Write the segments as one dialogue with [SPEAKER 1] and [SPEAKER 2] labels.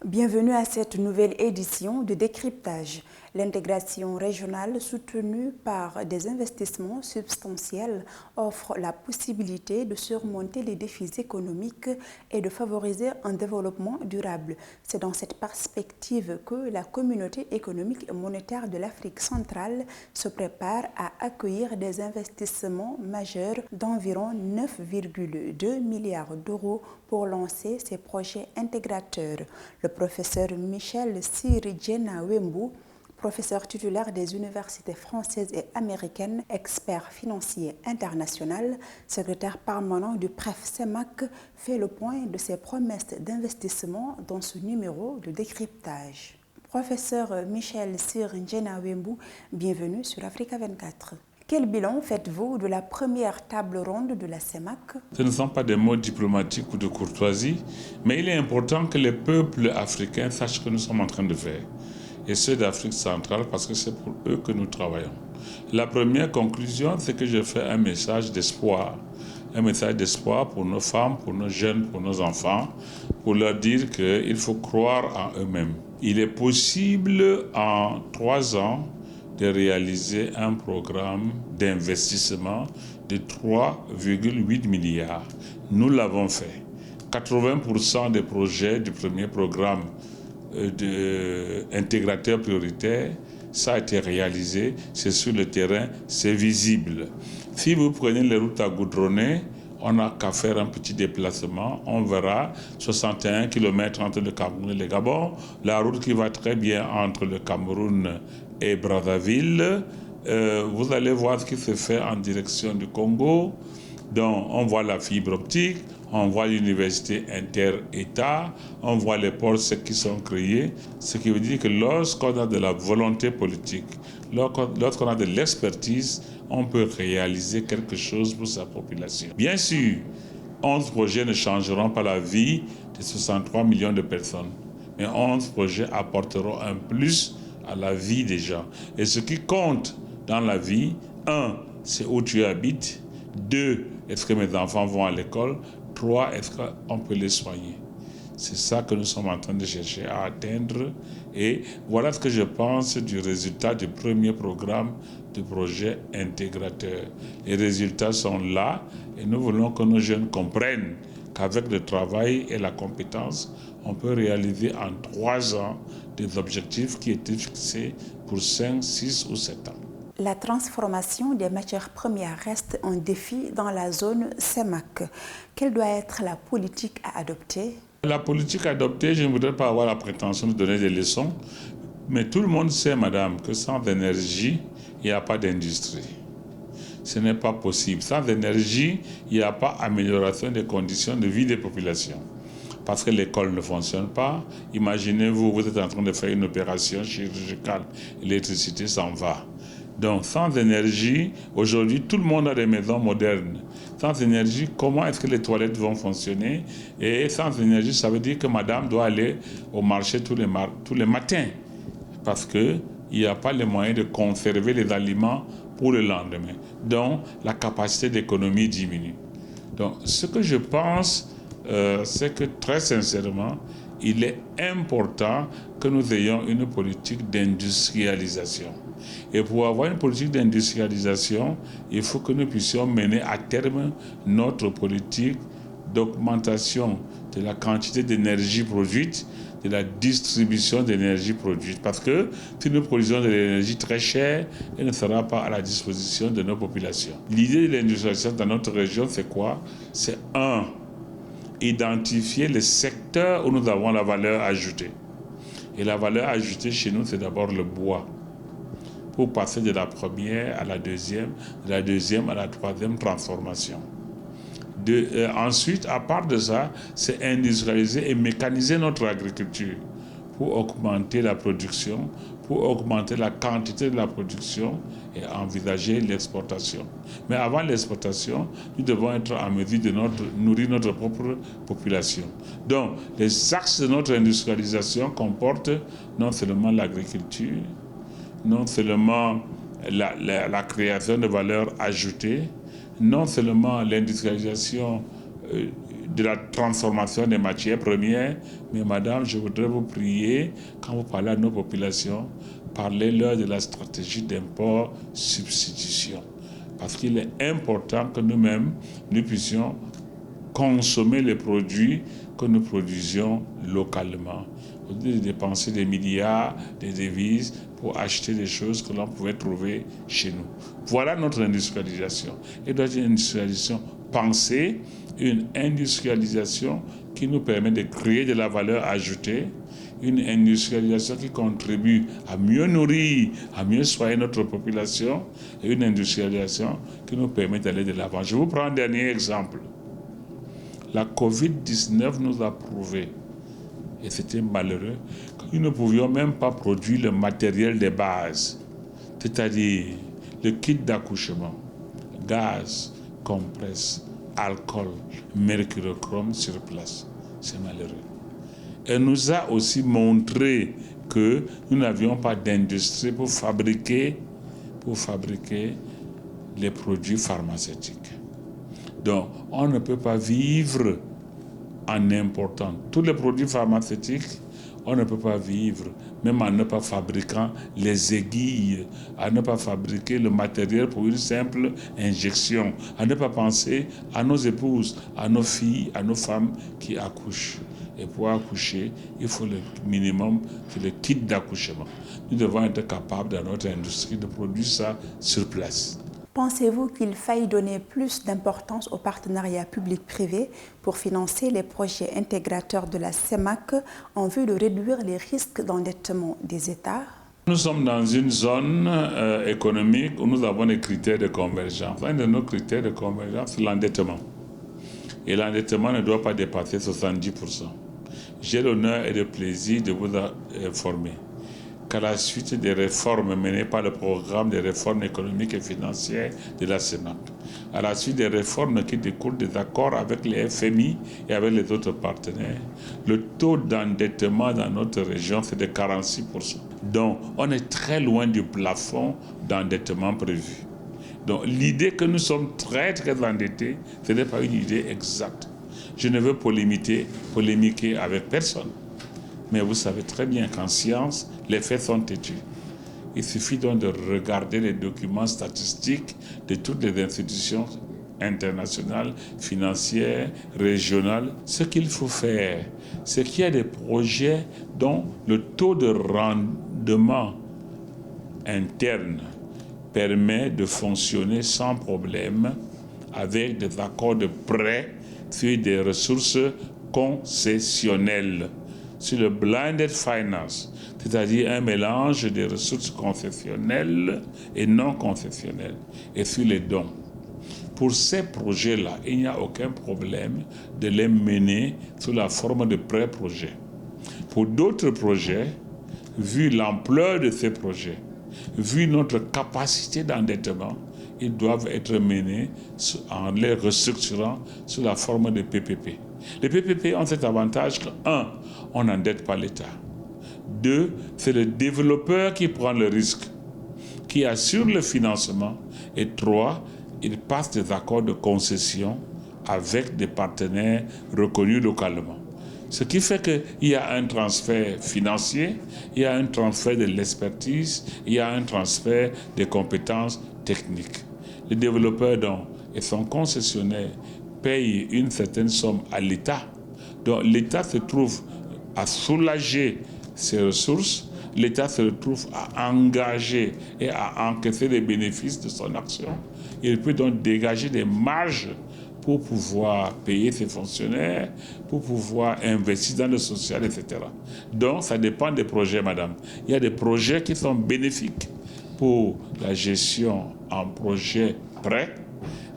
[SPEAKER 1] Bienvenue à cette nouvelle édition de décryptage. L'intégration régionale soutenue par des investissements substantiels offre la possibilité de surmonter les défis économiques et de favoriser un développement durable. C'est dans cette perspective que la communauté économique et monétaire de l'Afrique centrale se prépare à accueillir des investissements majeurs d'environ 9,2 milliards d'euros pour lancer ces projets intégrateurs. Le professeur Michel Siri-Djena-Wembou, professeur titulaire des universités françaises et américaines, expert financier international, secrétaire permanent du PREF-CEMAC, fait le point de ses promesses d'investissement dans ce numéro de décryptage. Professeur Michel Siri-Djena-Wembou, bienvenue sur Africa 24. Quel bilan faites-vous de la première table ronde de la CEMAC?
[SPEAKER 2] Ce ne sont pas des mots diplomatiques ou de courtoisie, mais il est important que les peuples africains sachent ce que nous sommes en train de faire. Et ceux d'Afrique centrale, parce que c'est pour eux que nous travaillons. La première conclusion, c'est que je fais un message d'espoir. Un message d'espoir pour nos femmes, pour nos jeunes, pour nos enfants, pour leur dire qu'il faut croire en eux-mêmes. Il est possible en 3 ans de réaliser un programme d'investissement de 3,8 milliards. Nous l'avons fait. 80% des projets du premier programme d'intégrateur prioritaire, ça a été réalisé, c'est sur le terrain, c'est visible. Si vous prenez les routes à goudronner, on n'a qu'à faire un petit déplacement, on verra 61 km entre le Cameroun et le Gabon, la route qui va très bien entre le Cameroun et Brazzaville. Vous allez voir ce qui se fait en direction du Congo. Donc, on voit la fibre optique, on voit l'université inter-État, on voit les ports qui sont créés. Ce qui veut dire que lorsqu'on a de la volonté politique, lorsqu'on a de l'expertise, on peut réaliser quelque chose pour sa population. Bien sûr, 11 projets ne changeront pas la vie de 63 millions de personnes, mais 11 projets apporteront un plus à la vie des gens. Et ce qui compte dans la vie, 1, c'est où tu habites. 2, est-ce que mes enfants vont à l'école? 3, est-ce qu'on peut les soigner? C'est ça que nous sommes en train de chercher à atteindre. Et voilà ce que je pense du résultat du premier programme de projet intégrateur. Les résultats sont là et nous voulons que nos jeunes comprennent qu'avec le travail et la compétence, on peut réaliser en 3 ans des objectifs qui étaient fixés pour 5, 6 ou 7 ans.
[SPEAKER 1] La transformation des matières premières reste un défi dans la zone CEMAC. Quelle doit être la politique à adopter?
[SPEAKER 2] La politique adoptée, je ne voudrais pas avoir la prétention de donner des leçons, mais tout le monde sait, madame, que sans énergie, il n'y a pas d'industrie. Ce n'est pas possible. Sans énergie, il n'y a pas amélioration des conditions de vie des populations. Parce que l'école ne fonctionne pas. Imaginez-vous, vous êtes en train de faire une opération chirurgicale, l'électricité s'en va. Donc, sans énergie, aujourd'hui, tout le monde a des maisons modernes. Sans énergie, comment est-ce que les toilettes vont fonctionner? Et sans énergie, ça veut dire que madame doit aller au marché tous les matins. Parce qu'il n'y a pas les moyens de conserver les aliments pour le lendemain. Donc, la capacité d'économie diminue. Donc, ce que je pense, c'est que très sincèrement, il est important que nous ayons une politique d'industrialisation. Et pour avoir une politique d'industrialisation, il faut que nous puissions mener à terme notre politique d'augmentation de la quantité d'énergie produite, de la distribution d'énergie produite. Parce que si nous produisons de l'énergie très chère, elle ne sera pas à la disposition de nos populations. L'idée de l'industrialisation dans notre région, c'est quoi? C'est 1, identifier les secteurs où nous avons la valeur ajoutée. Et la valeur ajoutée chez nous, c'est d'abord le bois. Pour passer de la première à la deuxième, de la deuxième à la troisième transformation. Ensuite, à part de ça, c'est industrialiser et mécaniser notre agriculture pour augmenter la production, pour augmenter la quantité de la production et envisager l'exportation. Mais avant l'exportation, nous devons être en mesure de nourrir notre propre population. Donc, les axes de notre industrialisation comportent non seulement l'agriculture, non seulement la création de valeur ajoutée, non seulement l'industrialisation de la transformation des matières premières. Mais madame, je voudrais vous prier, quand vous parlez à nos populations, parlez-leur de la stratégie d'import-substitution. Parce qu'il est important que nous-mêmes, nous puissions consommer les produits que nous produisions localement. Au lieu de dépenser des milliards, des devises pour acheter des choses que l'on pouvait trouver chez nous. Voilà notre industrialisation. Et doit être une industrialisation pensée, une industrialisation qui nous permet de créer de la valeur ajoutée, une industrialisation qui contribue à mieux nourrir, à mieux soigner notre population, et une industrialisation qui nous permet d'aller de l'avant. Je vous prends un dernier exemple. La COVID-19 nous a prouvé, et c'était malheureux, que nous ne pouvions même pas produire le matériel de base, c'est-à-dire le kit d'accouchement, gaz, compresse, alcool, mercurochrome sur place. C'est malheureux. Elle nous a aussi montré que nous n'avions pas d'industrie pour fabriquer les produits pharmaceutiques. Donc, on ne peut pas vivre en important tous les produits pharmaceutiques. On ne peut pas vivre même en ne pas fabriquant les aiguilles, à ne pas fabriquer le matériel pour une simple injection, à ne pas penser à nos épouses, à nos filles, à nos femmes qui accouchent. Et pour accoucher, il faut le minimum, c'est le kit d'accouchement. Nous devons être capables dans notre industrie de produire ça sur place.
[SPEAKER 1] Pensez-vous qu'il faille donner plus d'importance aux partenariats publics-privés pour financer les projets intégrateurs de la CEMAC en vue de réduire les risques d'endettement des États?
[SPEAKER 2] Nous sommes dans une zone économique où nous avons des critères de convergence. Un de nos critères de convergence, c'est l'endettement. Et l'endettement ne doit pas dépasser 70%. J'ai l'honneur et le plaisir de vous informer qu'à la suite des réformes menées par le programme des réformes économiques et financières de la CEMAC, à la suite des réformes qui découlent des accords avec les FMI et avec les autres partenaires, le taux d'endettement dans notre région, c'est de 46%. Donc, on est très loin du plafond d'endettement prévu. Donc, l'idée que nous sommes très, très endettés, ce n'est pas une idée exacte. Je ne veux polémiquer avec personne. Mais vous savez très bien qu'en science, les faits sont têtus. Il suffit donc de regarder les documents statistiques de toutes les institutions internationales, financières, régionales. Ce qu'il faut faire, c'est qu'il y a des projets dont le taux de rendement interne permet de fonctionner sans problème avec des accords de prêt sur des ressources concessionnelles, sur le blended finance, c'est-à-dire un mélange des ressources concessionnelles et non concessionnelles, et sur les dons. Pour ces projets-là, il n'y a aucun problème de les mener sous la forme de pré-projets. Pour d'autres projets, vu l'ampleur de ces projets, vu notre capacité d'endettement, ils doivent être menés en les restructurant sous la forme de PPP. Les PPP ont cet avantage que, 1, on n'endette pas l'État. 2, c'est le développeur qui prend le risque, qui assure le financement. Et 3, il passe des accords de concession avec des partenaires reconnus localement. Ce qui fait qu'il y a un transfert financier, il y a un transfert de l'expertise, il y a un transfert des compétences techniques. Le développeur donc, et son concessionnaire payent une certaine somme à l'État. Donc l'État se trouve à soulager ses ressources, l'État se retrouve à engager et à encaisser les bénéfices de son action. Il peut donc dégager des marges pour pouvoir payer ses fonctionnaires, pour pouvoir investir dans le social, etc. Donc, ça dépend des projets, madame. Il y a des projets qui sont bénéfiques pour la gestion en projet prêt,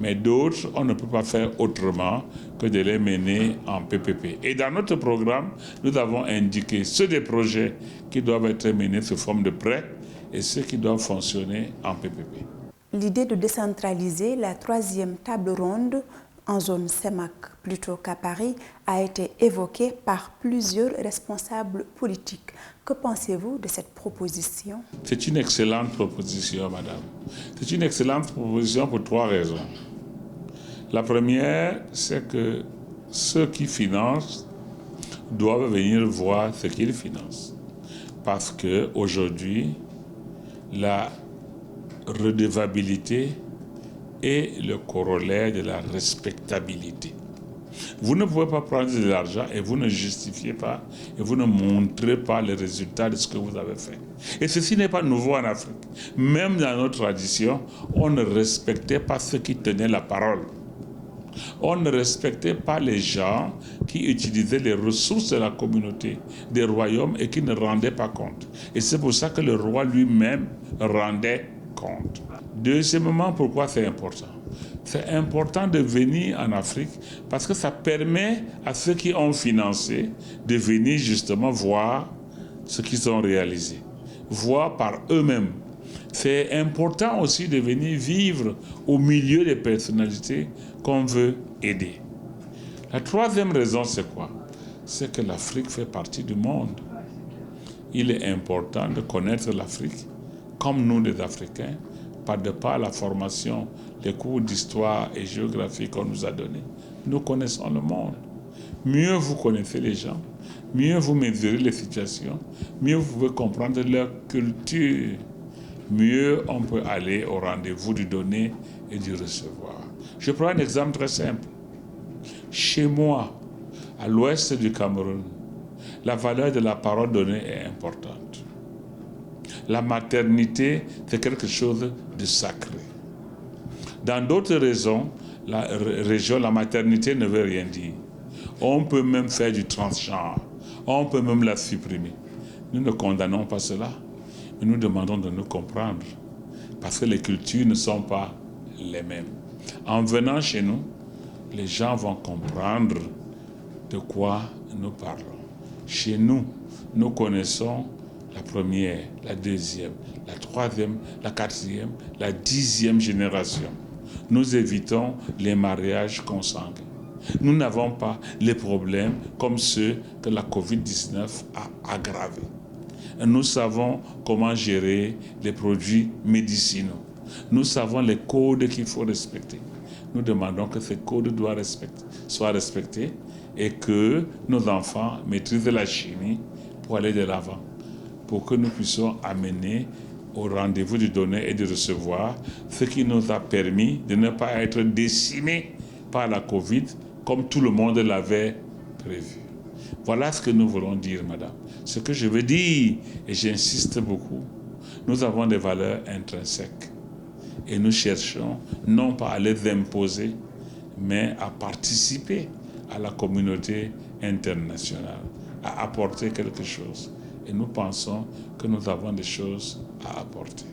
[SPEAKER 2] mais d'autres, on ne peut pas faire autrement que de les mener en PPP. Et dans notre programme, nous avons indiqué ceux des projets qui doivent être menés sous forme de prêt et ceux qui doivent fonctionner en PPP.
[SPEAKER 1] L'idée de décentraliser la troisième table ronde en zone CEMAC plutôt qu'à Paris a été évoquée par plusieurs responsables politiques. Que pensez-vous de cette proposition?
[SPEAKER 2] C'est une excellente proposition, madame. C'est une excellente proposition pour 3 raisons. La première, c'est que ceux qui financent doivent venir voir ce qu'ils financent. Parce qu'aujourd'hui, la redevabilité est le corollaire de la respectabilité. Vous ne pouvez pas prendre de l'argent et vous ne justifiez pas et vous ne montrez pas les résultats de ce que vous avez fait. Et ceci n'est pas nouveau en Afrique. Même dans notre tradition, on ne respectait pas ceux qui tenaient la parole. On ne respectait pas les gens qui utilisaient les ressources de la communauté, des royaumes et qui ne rendaient pas compte. Et c'est pour ça que le roi lui-même rendait compte. Deuxièmement, pourquoi c'est important? C'est important de venir en Afrique parce que ça permet à ceux qui ont financé de venir justement voir ce qu'ils ont réalisé, voir par eux-mêmes. C'est important aussi de venir vivre au milieu des personnalités qu'on veut aider. La troisième raison, c'est quoi? C'est que l'Afrique fait partie du monde. Il est important de connaître l'Afrique, comme nous les Africains, par la formation, les cours d'histoire et géographie qu'on nous a donnés. Nous connaissons le monde. Mieux vous connaissez les gens, mieux vous mesurez les situations, mieux vous pouvez comprendre leur culture, mieux on peut aller au rendez-vous du donner et du recevoir. Je prends un exemple très simple. Chez moi, à l'ouest du Cameroun, la valeur de la parole donnée est importante. La maternité, c'est quelque chose de sacré. Dans d'autres régions, la maternité ne veut rien dire. On peut même faire du transgenre. On peut même la supprimer. Nous ne condamnons pas cela, mais nous demandons de nous comprendre. Parce que les cultures ne sont pas les mêmes. En venant chez nous, les gens vont comprendre de quoi nous parlons. Chez nous, nous connaissons la première, la deuxième, la troisième, la quatrième, la 10e génération. Nous évitons les mariages consanguins. Nous n'avons pas les problèmes comme ceux que la COVID-19 a aggravés. Nous savons comment gérer les produits médicinaux. Nous savons les codes qu'il faut respecter. Nous demandons que ces codes soient respectés et que nos enfants maîtrisent la chimie pour aller de l'avant, pour que nous puissions amener au rendez-vous du donner et du recevoir, ce qui nous a permis de ne pas être décimés par la Covid comme tout le monde l'avait prévu. Voilà ce que nous voulons dire, madame. Ce que je veux dire, et j'insiste beaucoup, nous avons des valeurs intrinsèques et nous cherchons non pas à les imposer, mais à participer à la communauté internationale, à apporter quelque chose. Et nous pensons que nous avons des choses à apporter.